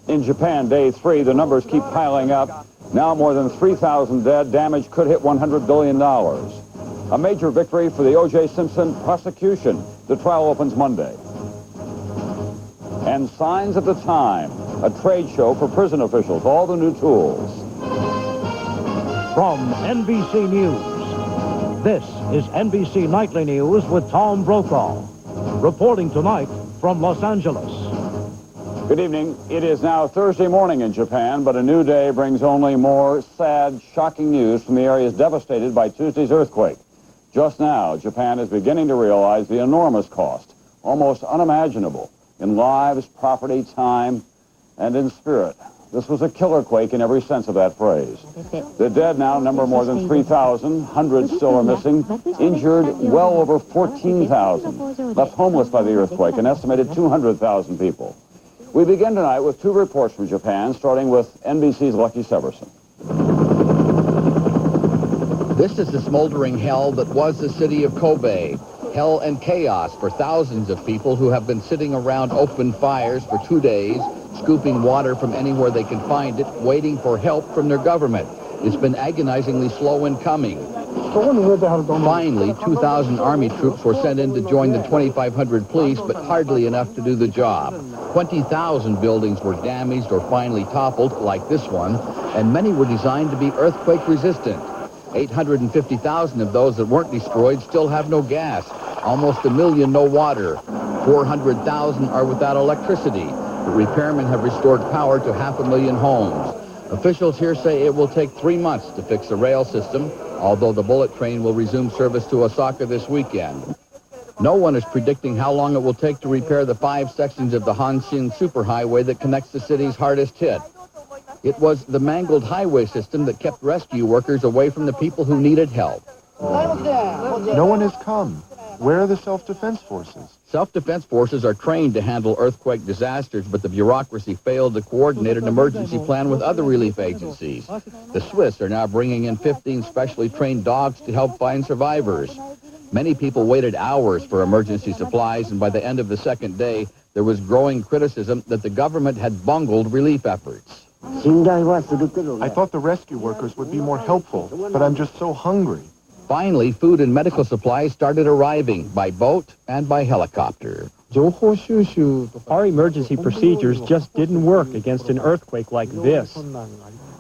In Japan, day 3, the numbers keep piling up. Now more than 3,000 dead. Damage could hit $100 billion. A major victory for the O.J. Simpson prosecution. The trial opens Monday. And signs of the time. A trade show for prison officials. All the new tools. From NBC News, this is NBC Nightly News with Tom Brokaw. Reporting tonight from Los Angeles. Good evening. It is now Thursday morning in Japan, but a new day brings only more sad, shocking news from the areas devastated by Tuesday's earthquake. Just now, Japan is beginning to realize the enormous cost, almost unimaginable, in lives, property, time, and in spirit. This was a killer quake in every sense of that phrase. The dead now number more than 3,000. Hundreds still are missing. Injured well over 14,000. Left homeless by the earthquake, an estimated 200,000 people. We begin tonight with 2 reports from Japan, starting with NBC's Lucky Severson. This is the smoldering hell that was the city of Kobe. Hell and chaos for thousands of people who have been sitting around open fires for 2 days, scooping water from anywhere they can find it, waiting for help from their government. It's been agonizingly slow in coming. Finally, 2,000 army troops were sent in to join the 2,500 police, but hardly enough to do the job. 20,000 buildings were damaged or finally toppled, like this one, and many were designed to be earthquake resistant. 850,000 of those that weren't destroyed still have no gas. Almost 1 million no water. 400,000 are without electricity. The repairmen have restored power to 500,000 homes. Officials here say it will take 3 months to fix the rail system, although the bullet train will resume service to Osaka this weekend. No one is predicting how long it will take to repair the 5 sections of the Hanshin superhighway that connects the city's hardest hit. It was the mangled highway system that kept rescue workers away from the people who needed help. No one has come. Where are the self-defense forces? Self-defense forces are trained to handle earthquake disasters, but the bureaucracy failed to coordinate an emergency plan with other relief agencies. The Swiss are now bringing in 15 specially trained dogs to help find survivors. Many people waited hours for emergency supplies, and by the end of the second day, there was growing criticism that the government had bungled relief efforts. I thought the rescue workers would be more helpful, but I'm just so hungry. Finally, food and medical supplies started arriving by boat and by helicopter. Our emergency procedures just didn't work against an earthquake like this.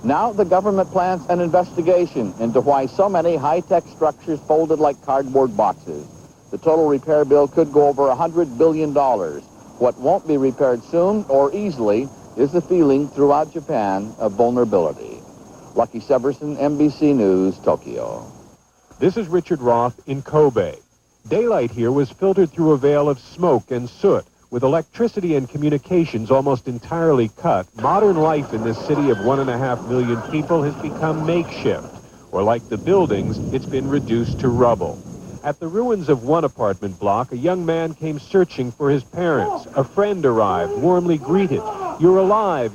Now the government plans an investigation into why so many high-tech structures folded like cardboard boxes. The total repair bill could go over $100 billion. What won't be repaired soon or easily is the feeling throughout Japan of vulnerability. Lucky Severson, NBC News, Tokyo. This is Richard Roth in Kobe. Daylight here was filtered through a veil of smoke and soot. With electricity and communications almost entirely cut, modern life in this city of 1.5 million people has become makeshift. Or like the buildings, it's been reduced to rubble. At the ruins of one apartment block, a young man came searching for his parents. A friend arrived, warmly greeted. "You're alive,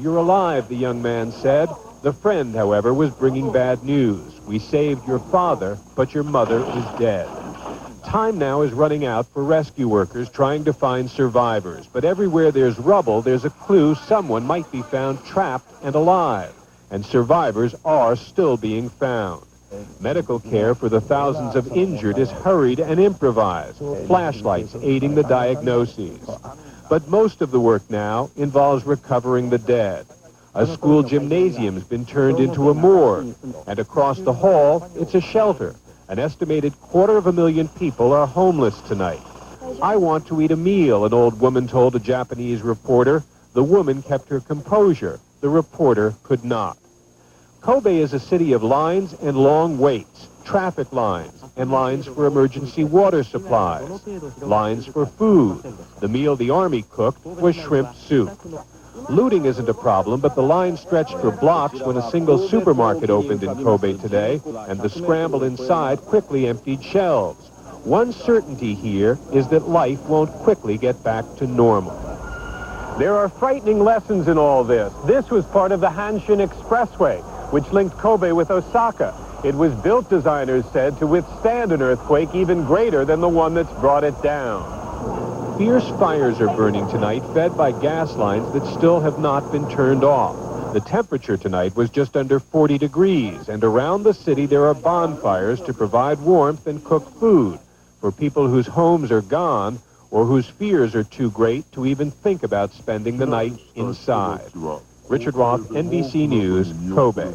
the young man said. The friend, however, was bringing bad news. "We saved your father, but your mother is dead." Time now is running out for rescue workers trying to find survivors. But everywhere there's rubble, there's a clue someone might be found trapped and alive. And survivors are still being found. Medical care for the thousands of injured is hurried and improvised, flashlights aiding the diagnoses. But most of the work now involves recovering the dead. A school gymnasium's been turned into a morgue, and across the hall, it's a shelter. An estimated 250,000 people are homeless tonight. "I want to eat a meal," an old woman told a Japanese reporter. The woman kept her composure. The reporter could not. Kobe is a city of lines and long waits, traffic lines, and lines for emergency water supplies, lines for food. The meal the Army cooked was shrimp soup. Looting isn't a problem, but the line stretched for blocks when a single supermarket opened in Kobe today, and the scramble inside quickly emptied shelves. One certainty here is that life won't quickly get back to normal. There are frightening lessons in all this. This was part of the Hanshin Expressway, which linked Kobe with Osaka. It was built, designers said, to withstand an earthquake even greater than the one that's brought it down. Fierce fires are burning tonight, fed by gas lines that still have not been turned off. The temperature tonight was just under 40 degrees, and around the city there are bonfires to provide warmth and cook food for people whose homes are gone or whose fears are too great to even think about spending the night inside. Richard Roth, NBC News, Kobe.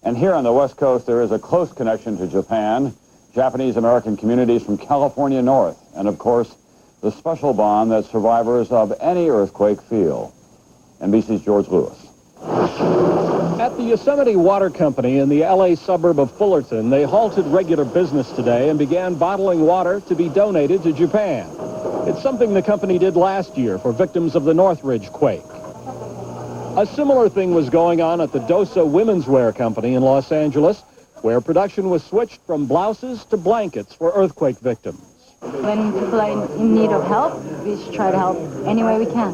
And here on the West Coast, there is a close connection to Japan, Japanese-American communities from California north, and of course, the special bond that survivors of any earthquake feel. NBC's George Lewis. At the Yosemite Water Company in the L.A. suburb of Fullerton, they halted regular business today and began bottling water to be donated to Japan. It's something the company did last year for victims of the Northridge quake. A similar thing was going on at the Dosa Women's Wear Company in Los Angeles, where production was switched from blouses to blankets for earthquake victims. When people are in need of help, we should try to help any way we can.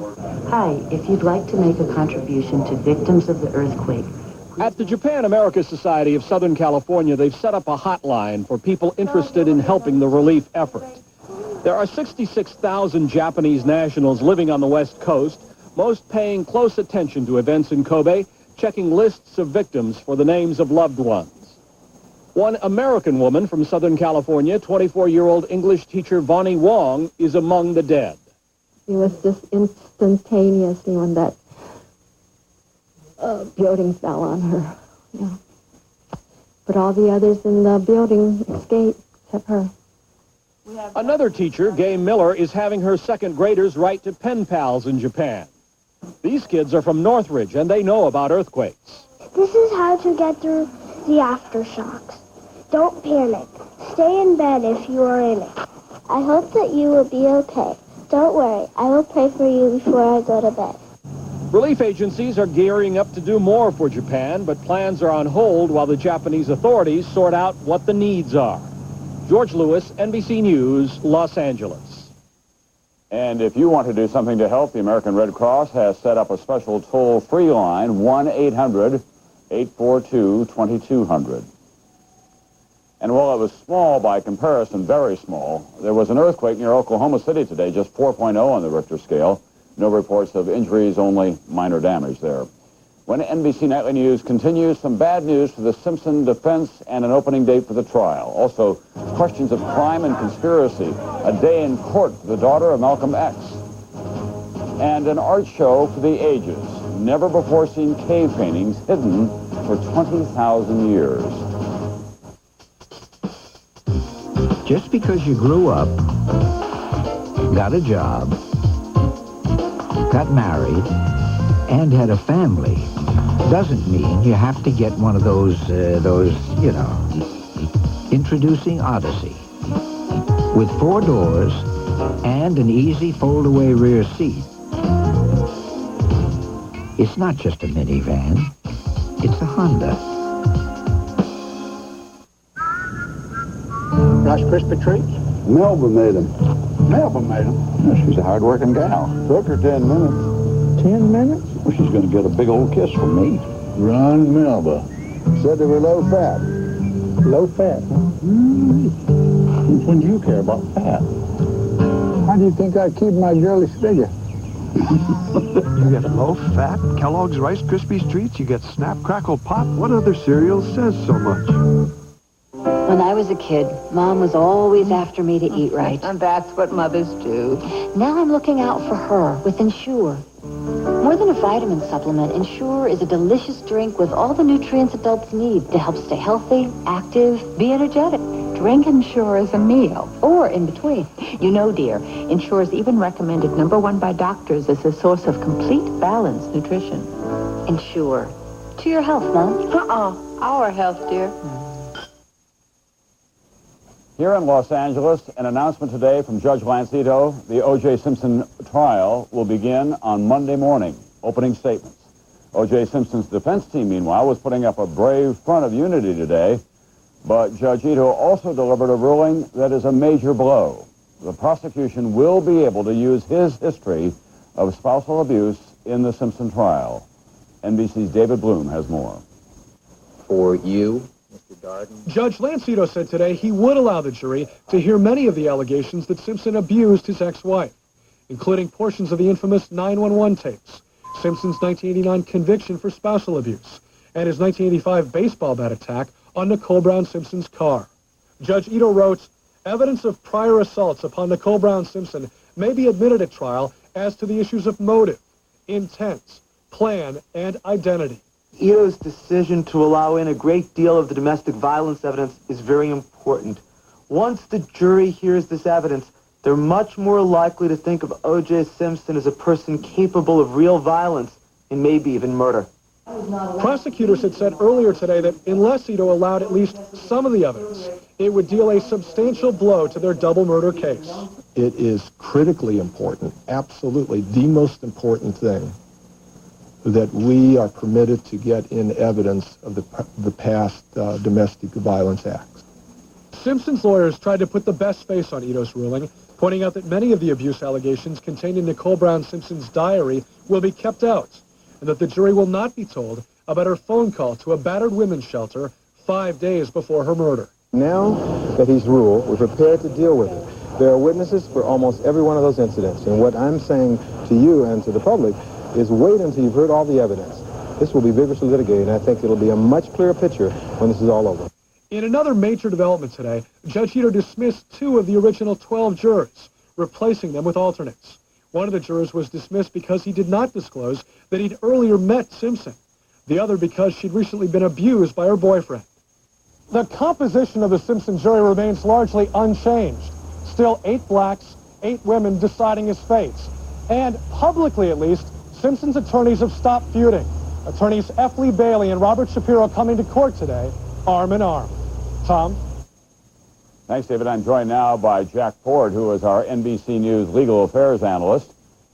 Hi, if you'd like to make a contribution to victims of the earthquake. At the Japan America Society of Southern California, they've set up a hotline for people interested in helping the relief effort. There are 66,000 Japanese nationals living on the West Coast, most paying close attention to events in Kobe, checking lists of victims for the names of loved ones. One American woman from Southern California, 24-year-old English teacher Vonnie Wong, is among the dead. It was just instantaneously when that building fell on her. Yeah. But all the others in the building escaped, except her. Another teacher, Gay Miller, is having her second graders write to pen pals in Japan. These kids are from Northridge, and they know about earthquakes. This is how to get through the aftershocks. Don't panic. Stay in bed if you are in it. I hope that you will be okay. Don't worry. I will pray for you before I go to bed. Relief agencies are gearing up to do more for Japan, but plans are on hold while the Japanese authorities sort out what the needs are. George Lewis, NBC News, Los Angeles. And if you want to do something to help, the American Red Cross has set up a special toll-free line, 1-800-842-2200. And while it was small by comparison, very small, there was an earthquake near Oklahoma City today, just 4.0 on the Richter scale. No reports of injuries, only minor damage there. When NBC Nightly News continues, some bad news for the Simpson defense and an opening date for the trial. Also, questions of crime and conspiracy, a day in court for the daughter of Malcolm X. And an art show for the ages. Never before seen cave paintings hidden for 20,000 years. Just because you grew up, got a job, got married, and had a family, doesn't mean you have to get one of those, introducing Odyssey. With 4 doors and an easy fold-away rear seat. It's not just a minivan, it's a Honda. Rice Krispie treats? Melba made them. Melba made them? Yeah, she's a hard-working gal. Took her 10 minutes. 10 minutes? Well, she's going to get a big old kiss from me. Run Melba. Said they were low-fat. Low-fat, huh? When do you care about fat? How do you think I keep my girlish figure? You get low-fat Kellogg's Rice Krispies treats. You get Snap Crackle Pop. What other cereal says so much? When I was a kid, Mom was always after me to eat right. And that's what mothers do. Now I'm looking out for her with Ensure. More than a vitamin supplement, Ensure is a delicious drink with all the nutrients adults need to help stay healthy, active, be energetic. Drink Ensure as a meal. Or in between. You know, dear, Ensure is even recommended #1 by doctors as a source of complete, balanced nutrition. Ensure. To your health, Mom. Our health, dear. Here in Los Angeles, an announcement today from Judge Lancito. The O.J. Simpson trial will begin on Monday morning. Opening statements. O.J. Simpson's defense team, meanwhile, was putting up a brave front of unity today. But Judge Ito also delivered a ruling that is a major blow. The prosecution will be able to use his history of spousal abuse in the Simpson trial. NBC's David Bloom has more. For you, Mr. Judge Lancito said today he would allow the jury to hear many of the allegations that Simpson abused his ex-wife, including portions of the infamous 911 tapes, Simpson's 1989 conviction for spousal abuse, and his 1985 baseball bat attack on Nicole Brown Simpson's car. Judge Ito wrote, evidence of prior assaults upon Nicole Brown Simpson may be admitted at trial as to the issues of motive, intent, plan, and identity. Ito's decision to allow in a great deal of the domestic violence evidence is very important. Once the jury hears this evidence, they're much more likely to think of O.J. Simpson as a person capable of real violence and maybe even murder. Prosecutors had said earlier today that unless Ito allowed at least some of the evidence, it would deal a substantial blow to their double murder case. It is critically important, absolutely the most important thing, that we are permitted to get in evidence of the past domestic violence acts. Simpson's lawyers tried to put the best face on Ito's ruling, pointing out that many of the abuse allegations contained in Nicole Brown Simpson's diary will be kept out, and that the jury will not be told about her phone call to a battered women's shelter 5 days before her murder. Now that he's ruled, we're prepared to deal with it. There are witnesses for almost every one of those incidents, and what I'm saying to you and to the public is wait until you've heard all the evidence. This will be vigorously litigated, and I think it'll be a much clearer picture when this is all over. In another major development today, Judge Ito dismissed 2 of the original 12 jurors, replacing them with alternates. One of the jurors was dismissed because he did not disclose that he'd earlier met Simpson. The other because she'd recently been abused by her boyfriend. The composition of the Simpson jury remains largely unchanged. Still 8 blacks, 8 women deciding his fate. And publicly at least, Simpson's attorneys have stopped feuding. Attorneys F. Lee Bailey and Robert Shapiro coming to court today, arm in arm. Tom? Thanks, David. I'm joined now by Jack Ford, who is our NBC News legal affairs analyst.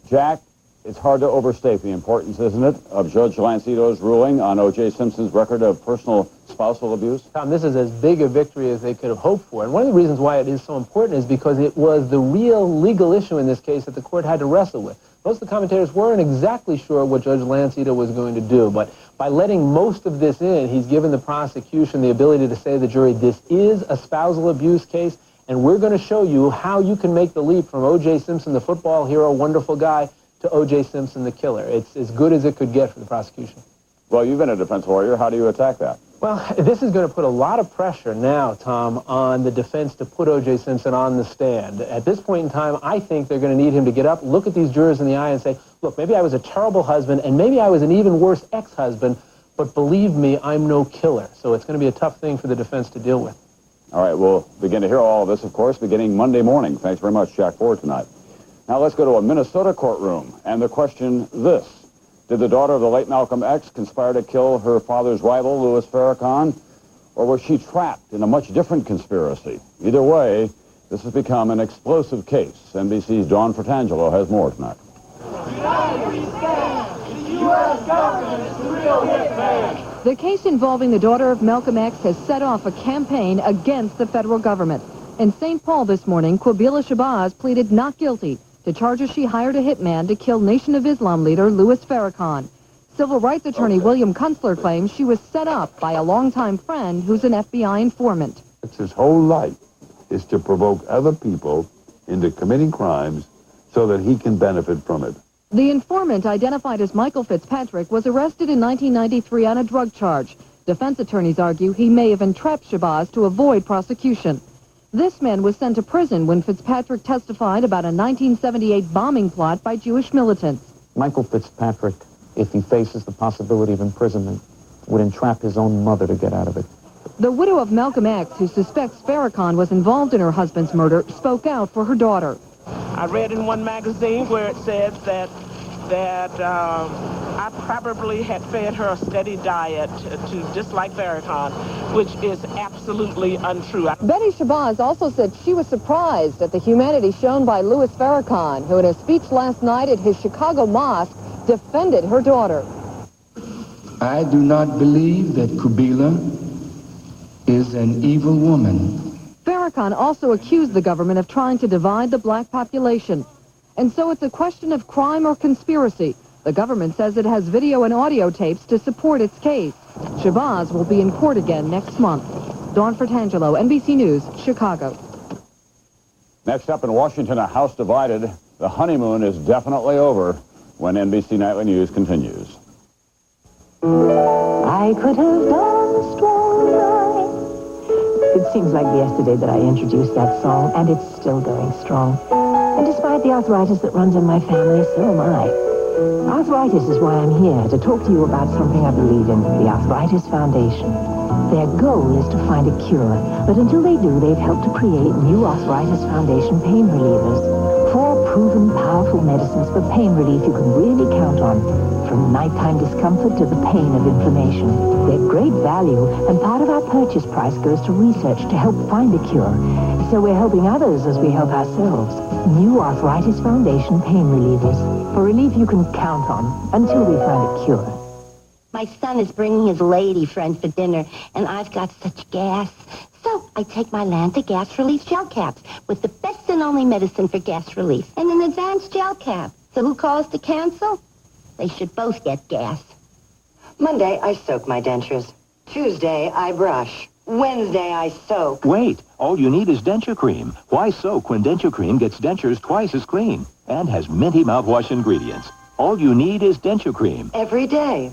Jack, it's hard to overstate the importance, isn't it, of Judge Lancito's ruling on O.J. Simpson's record of personal spousal abuse? Tom, this is as big a victory as they could have hoped for. And one of the reasons why it is so important is because it was the real legal issue in this case that the court had to wrestle with. Most of the commentators weren't exactly sure what Judge Lancito was going to do, but by letting most of this in, he's given the prosecution the ability to say to the jury, this is a spousal abuse case, and we're going to show you how you can make the leap from O.J. Simpson, the football hero, wonderful guy, to O.J. Simpson, the killer. It's as good as it could get for the prosecution. Well, you've been a defense lawyer. How do you attack that? Well, this is going to put a lot of pressure now, Tom, on the defense to put O.J. Simpson on the stand. At this point in time, I think they're going to need him to get up, look at these jurors in the eye and say, look, maybe I was a terrible husband, and maybe I was an even worse ex-husband, but believe me, I'm no killer. So it's going to be a tough thing for the defense to deal with. All right, we'll begin to hear all of this, of course, beginning Monday morning. Thanks very much, Jack Ford, tonight. Now let's go to a Minnesota courtroom, and the question this. Did the daughter of the late Malcolm X conspire to kill her father's rival, Louis Farrakhan? Or was she trapped in a much different conspiracy? Either way, this has become an explosive case. NBC's Dawn Fratangelo has more tonight. The case involving the daughter of Malcolm X has set off a campaign against the federal government. In St. Paul this morning, Quabila Shabazz pleaded not guilty to charges she hired a hitman to kill Nation of Islam leader Louis Farrakhan. Civil rights attorney William Kunstler claims she was set up by a longtime friend who's an FBI informant. His whole life is to provoke other people into committing crimes so that he can benefit from it. The informant, identified as Michael Fitzpatrick, was arrested in 1993 on a drug charge. Defense attorneys argue he may have entrapped Shabazz to avoid prosecution. This man was sent to prison when Fitzpatrick testified about a 1978 bombing plot by Jewish militants. Michael Fitzpatrick, if he faces the possibility of imprisonment, would entrap his own mother to get out of it. The widow of Malcolm X, who suspects Farrakhan was involved in her husband's murder, spoke out for her daughter. I read in one magazine where it said that I probably had fed her a steady diet to just like Farrakhan, which is absolutely untrue. Betty Shabazz also said she was surprised at the humanity shown by Louis Farrakhan, who in a speech last night at his Chicago mosque defended her daughter. I do not believe that Quabila is an evil woman. Farrakhan also accused the government of trying to divide the black population. And so it's a question of crime or conspiracy. The government says it has video and audio tapes to support its case. Shabazz will be in court again next month. Dawn Fratangelo, NBC News, Chicago. Next up in Washington, a house divided. The honeymoon is definitely over when NBC Nightly News continues. I could have danced all night. It seems like yesterday that I introduced that song, and it's still going strong. And despite the arthritis that runs in my family, so am I. Arthritis is why I'm here, to talk to you about something I believe in, the Arthritis Foundation. Their goal is to find a cure, but until they do, they've helped to create new Arthritis Foundation pain relievers. 4 proven, powerful medicines for pain relief you can really count on, from nighttime discomfort to the pain of inflammation. They're great value, and part of our purchase price goes to research to help find a cure. So we're helping others as we help ourselves. New Arthritis Foundation pain relievers, for relief you can count on until we find a cure. My son is bringing his lady friend for dinner, and I've got such gas. So I take my Lanta gas relief gel caps with the best and only medicine for gas relief and an advanced gel cap. So who calls to cancel? They should both get gas. Monday, I soak my dentures. Tuesday, I brush. Wednesday, I soak. Wait, all you need is denture cream. Why soak when denture cream gets dentures twice as clean and has minty mouthwash ingredients? All you need is denture cream. Every day.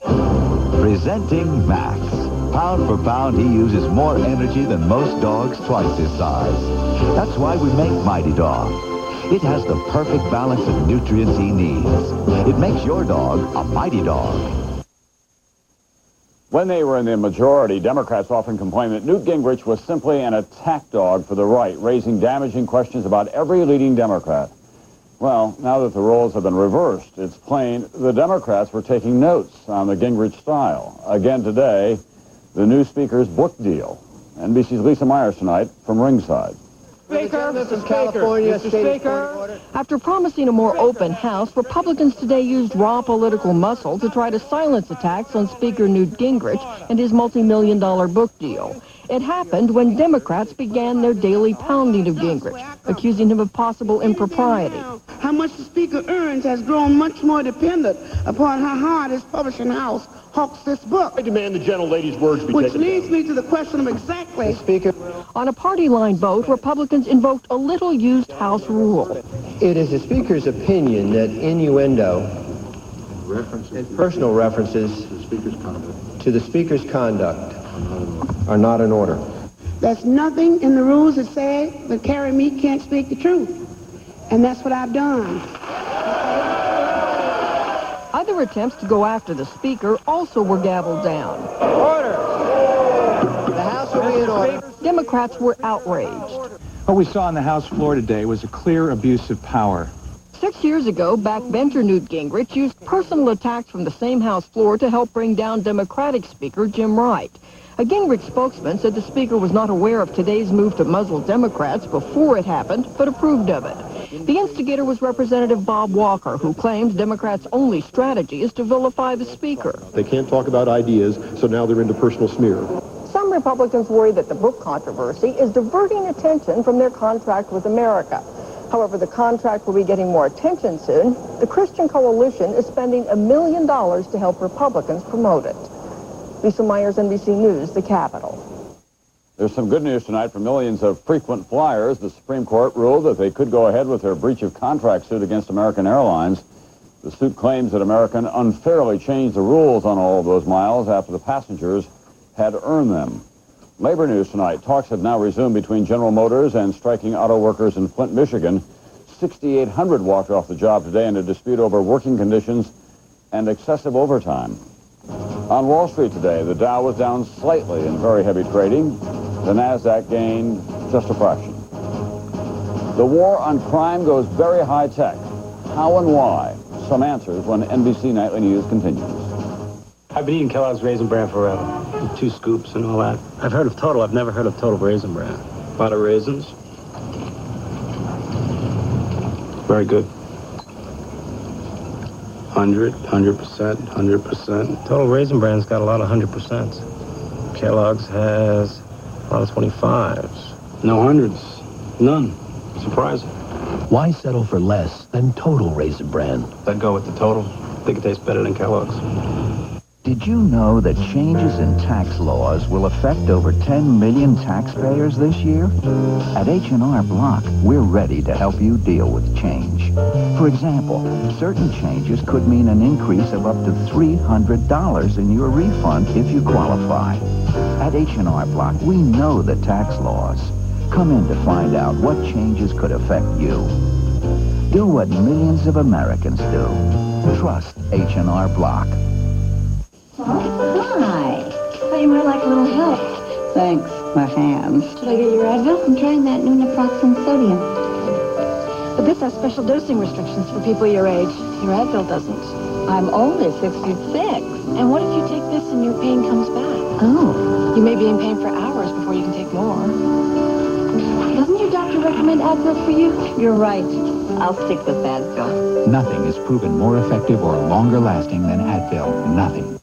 Presenting Max. Pound for pound, he uses more energy than most dogs twice his size. That's why we make Mighty Dog. It has the perfect balance of nutrients he needs. It makes your dog a Mighty Dog. When they were in the majority, Democrats often complained that Newt Gingrich was simply an attack dog for the right, raising damaging questions about every leading Democrat. Well, now that the roles have been reversed, it's plain the Democrats were taking notes on the Gingrich style. Again today, the new speaker's book deal. NBC's Lisa Myers tonight from ringside. Speaker, Mr. Speaker. After promising a more open House, Republicans today used raw political muscle to try to silence attacks on Speaker Newt Gingrich and his multi-million-dollar book deal. It happened when Democrats began their daily pounding of Gingrich, accusing him of possible impropriety. How much the Speaker earns has grown much more dependent upon how hard his publishing house hawks this book. I demand the gentlelady's words be Which taken leads down. me to the question of exactly... Speaker. On a party line vote, Republicans invoked a little-used House rule. It is the Speaker's opinion that innuendo and personal references to the Speaker's conduct are not in order. There's nothing in the rules that say that Carrie Meek can't speak the truth. And that's what I've done. Other attempts to go after the Speaker also were gavelled down. Order! The House will be in order. Democrats were outraged. What we saw on the House floor today was a clear abuse of power. 6 years ago, backbencher Newt Gingrich used personal attacks from the same House floor to help bring down Democratic Speaker Jim Wright. A Gingrich spokesman said the Speaker was not aware of today's move to muzzle Democrats before it happened, but approved of it. The instigator was Representative Bob Walker, who claims Democrats' only strategy is to vilify the Speaker. They can't talk about ideas, so now they're into personal smear. Some Republicans worry that the book controversy is diverting attention from their contract with America. However, the contract will be getting more attention soon. The Christian Coalition is spending $1 million to help Republicans promote it. Lisa Myers, NBC News, the Capitol. There's some good news tonight for millions of frequent flyers. The Supreme Court ruled that they could go ahead with their breach of contract suit against American Airlines. The suit claims that American unfairly changed the rules on all of those miles after the passengers had earned them. Labor news tonight. Talks have now resumed between General Motors and striking auto workers in Flint, Michigan. 6,800 walked off the job today in a dispute over working conditions and excessive overtime. On Wall Street today, the Dow was down slightly in very heavy trading. The Nasdaq gained just a fraction. The war on crime goes very high-tech. How and why? Some answers when NBC Nightly News continues. I've been eating Kellogg's Raisin Bran forever. 2 scoops and all that. I've heard of Total. I've never heard of Total Raisin Bran. A lot of raisins. Very good. 100%. Total Raisin Bran's got a lot of 100%. Kellogg's has a lot of 25s. No hundreds. None. Surprising. Why settle for less than Total Raisin Bran? I'd go with the Total. I think it tastes better than Kellogg's. Did you know that changes in tax laws will affect over 10 million taxpayers this year? At H&R Block, we're ready to help you deal with change. For example, certain changes could mean an increase of up to $300 in your refund if you qualify. At H&R Block, we know the tax laws. Come in to find out what changes could affect you. Do what millions of Americans do. Trust H&R Block. Hi. Thought you might like a little help. Thanks, my hands. Should I get your Advil? I'm trying that new naproxen sodium. But this has special dosing restrictions for people your age. Your Advil doesn't. I'm only 66. And what if you take this and your pain comes back? Oh. You may be in pain for hours before you can take more. Doesn't your doctor recommend Advil for you? You're right. I'll stick with Advil. Nothing is proven more effective or longer lasting than Advil. Nothing.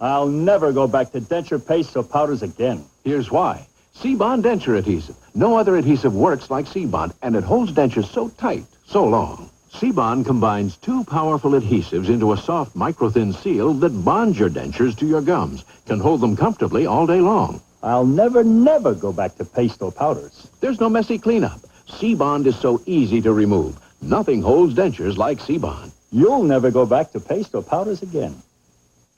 I'll never go back to denture paste or powders again. Here's why. C-Bond denture adhesive. No other adhesive works like C-Bond, and it holds dentures so tight, so long. C-Bond combines two powerful adhesives into a soft micro-thin seal that bonds your dentures to your gums, can hold them comfortably all day long. I'll never go back to paste or powders. There's no messy cleanup. C-Bond is so easy to remove. Nothing holds dentures like C-Bond. You'll never go back to paste or powders again.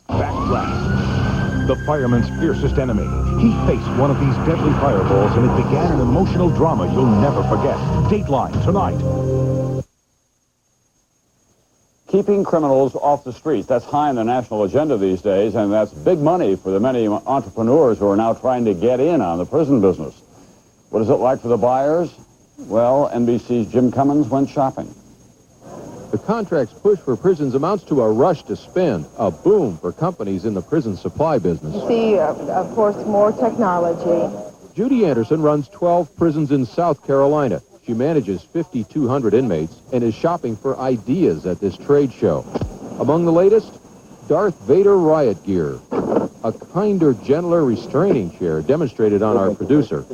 Backblast. The fireman's fiercest enemy. He faced one of these deadly fireballs, and it began an emotional drama you'll never forget. Dateline tonight. Keeping criminals off the streets, that's high on the national agenda these days, and that's big money for the many entrepreneurs who are now trying to get in on the prison business. What is it like for the buyers? Well, NBC's Jim Cummins went shopping. The contract's push for prisons amounts to a rush to spend, a boom for companies in the prison supply business. You see, of course, more technology. Judy Anderson runs 12 prisons in South Carolina. She manages 5,200 inmates and is shopping for ideas at this trade show. Among the latest, Darth Vader riot gear, a kinder, gentler restraining chair demonstrated on our producer,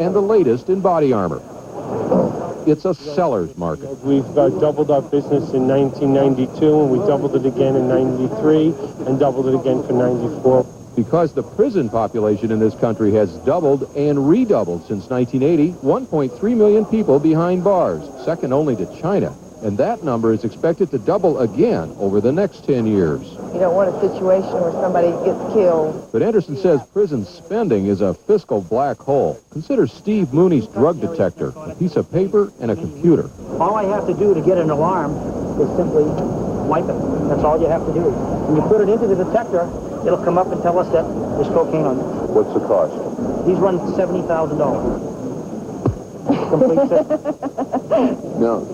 and the latest in body armor. It's a seller's market. We've doubled our business in 1992, and we doubled it again in 93, and doubled it again for 94. Because the prison population in this country has doubled and redoubled since 1980, 1.3 million people behind bars, second only to China. And that number is expected to double again over the next 10 years. You don't want a situation where somebody gets killed. But Anderson says prison spending is a fiscal black hole. Consider Steve Mooney's drug detector, a piece of paper and a computer. All I have to do to get an alarm is simply wipe it. That's all you have to do. When you put it into the detector, it'll come up and tell us that there's cocaine on it. What's the cost? These run $70,000. Complete set. No.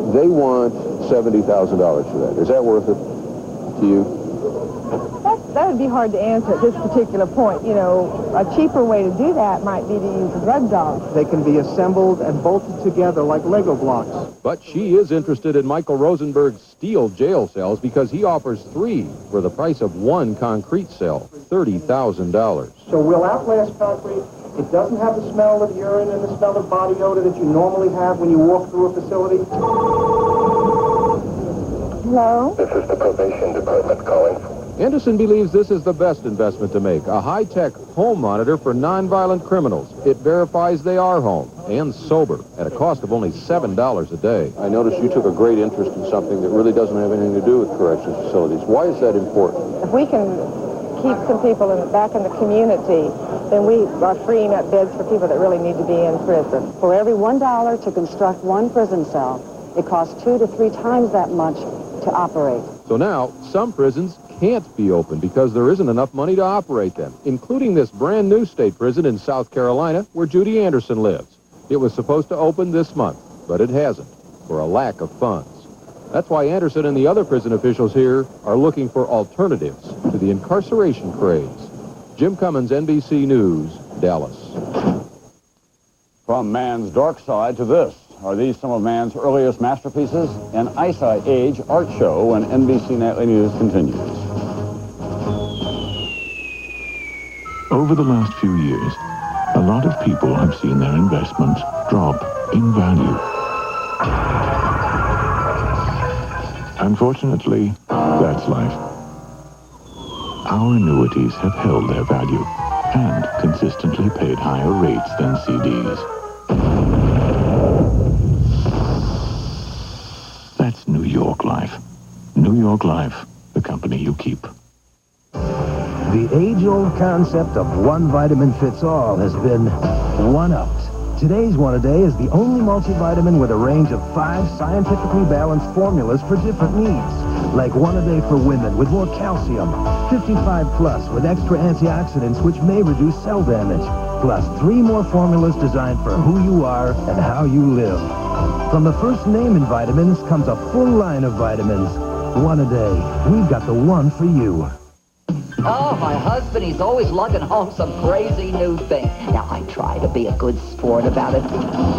They want $70,000 for that. Is that worth it to you? That would be hard to answer at this particular point. You know, a cheaper way to do that might be to use a drug dog. They can be assembled and bolted together like Lego blocks. But she is interested in Michael Rosenberg's steel jail cells because he offers 3 for the price of 1 concrete cell, $30,000. So we'll outlast concrete. It doesn't have the smell of urine and the smell of body odor that you normally have when you walk through a facility. Hello? This is the probation department calling. Anderson believes this is the best investment to make, a high-tech home monitor for nonviolent criminals. It verifies they are home and sober at a cost of only $7 a day. I noticed you took a great interest in something that really doesn't have anything to do with corrections facilities. Why is that important? If we can keep some people back in the community, then we are freeing up beds for people that really need to be in prison. For every $1 to construct one prison cell, it costs 2 to 3 times that much to operate. So now, some prisons can't be open because there isn't enough money to operate them, including this brand new state prison in South Carolina where Judy Anderson lives. It was supposed to open this month, but it hasn't for a lack of funds. That's why Anderson and the other prison officials here are looking for alternatives to the incarceration craze. Jim Cummins, NBC News, Dallas. From man's dark side to this. Are these some of man's earliest masterpieces? An Ice Age art show when NBC Nightly News continues. Over the last few years, a lot of people have seen their investments drop in value. Unfortunately, that's life. our annuities have held their value and consistently paid higher rates than CDs. That's New York Life. New York Life, the company you keep. The age-old concept of one vitamin fits all has been one-upped. Today's One-A-Day is the only multivitamin with a range of 5 scientifically balanced formulas for different needs. Like One-A-Day for women with more calcium, 55 plus with extra antioxidants which may reduce cell damage, plus 3 more formulas designed for who you are and how you live. From the first name in vitamins comes a full line of vitamins. One-A-Day, we've got the one for you. Oh, my husband, he's always lugging home some crazy new thing. Now, I try to be a good sport about it.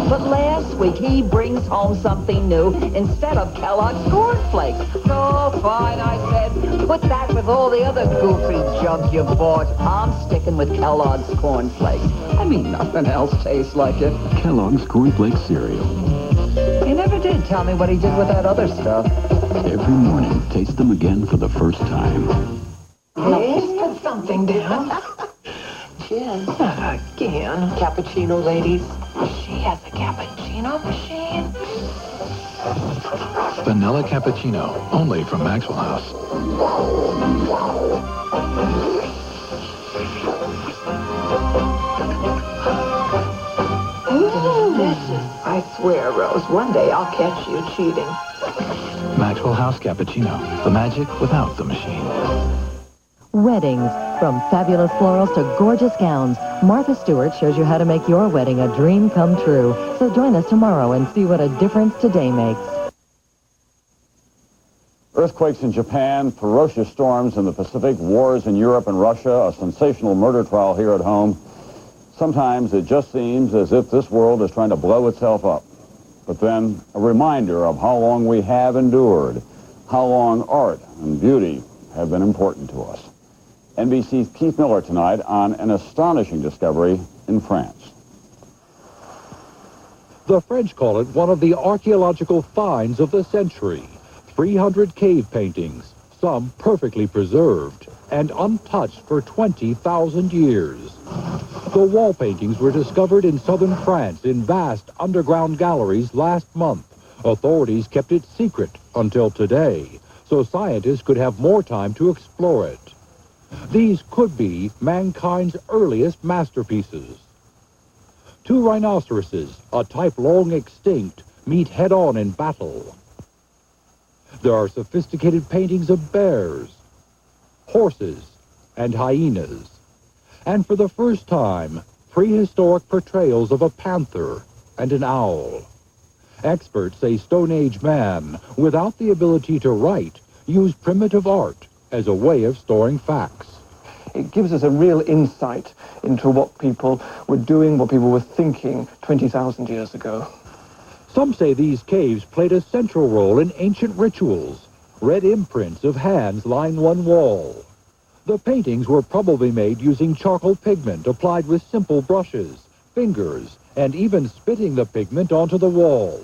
But last week, he brings home something new instead of Kellogg's cornflakes. Oh, fine, I said. Put that with all the other goofy junk you bought. I'm sticking with Kellogg's cornflakes. I mean, nothing else tastes like it. Kellogg's Cornflakes cereal. He never did tell me what he did with that other stuff. Every morning, taste them again for the first time. Please put something down. Jen. Not again. Cappuccino, ladies. She has a cappuccino machine. Vanilla cappuccino, only from Maxwell House. Delicious. I swear, Rose, one day I'll catch you cheating. Maxwell House cappuccino, the magic without the machine. Weddings. From fabulous florals to gorgeous gowns, Martha Stewart shows you how to make your wedding a dream come true. So join us tomorrow and see what a difference today makes. Earthquakes in Japan, ferocious storms in the Pacific, wars in Europe and Russia, a sensational murder trial here at home. Sometimes it just seems as if this world is trying to blow itself up. But then a reminder of how long we have endured, how long art and beauty have been important to us. NBC's Keith Miller tonight on an astonishing discovery in France. The French call it one of the archaeological finds of the century. 300 cave paintings, some perfectly preserved and untouched for 20,000 years. The wall paintings were discovered in southern France in vast underground galleries last month. Authorities kept it secret until today, so scientists could have more time to explore it. These could be mankind's earliest masterpieces. 2 rhinoceroses, a type long extinct, meet head-on in battle. There are sophisticated paintings of bears, horses, and hyenas. And for the first time, prehistoric portrayals of a panther and an owl. Experts say Stone Age man, without the ability to write, used primitive art as a way of storing facts. It gives us a real insight into what people were doing, what people were thinking 20,000 years ago. Some say these caves played a central role in ancient rituals. Red imprints of hands line one wall. The paintings were probably made using charcoal pigment applied with simple brushes, fingers, and even spitting the pigment onto the wall.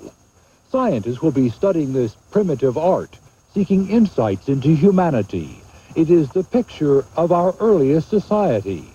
Scientists will be studying this primitive art, seeking insights into humanity. It is the picture of our earliest society.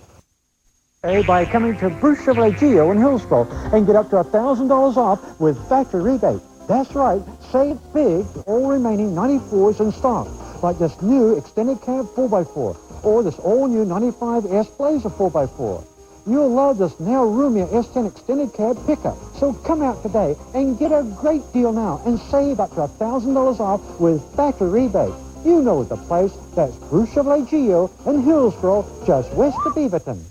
By coming to Bruce Chevrolet Geo in Hillsborough and get up to $1,000 off with factory rebate. That's right, save big, all remaining 94s in stock, like this new extended cab 4x4, or this all-new 95 S Blazer 4x4. You'll love this now roomier S10 extended cab pickup. So come out today and get a great deal now and save up to $1,000 off with factory rebate. You know the place. That's Bruce Chevrolet Geo in Hillsborough, just west of Beaverton.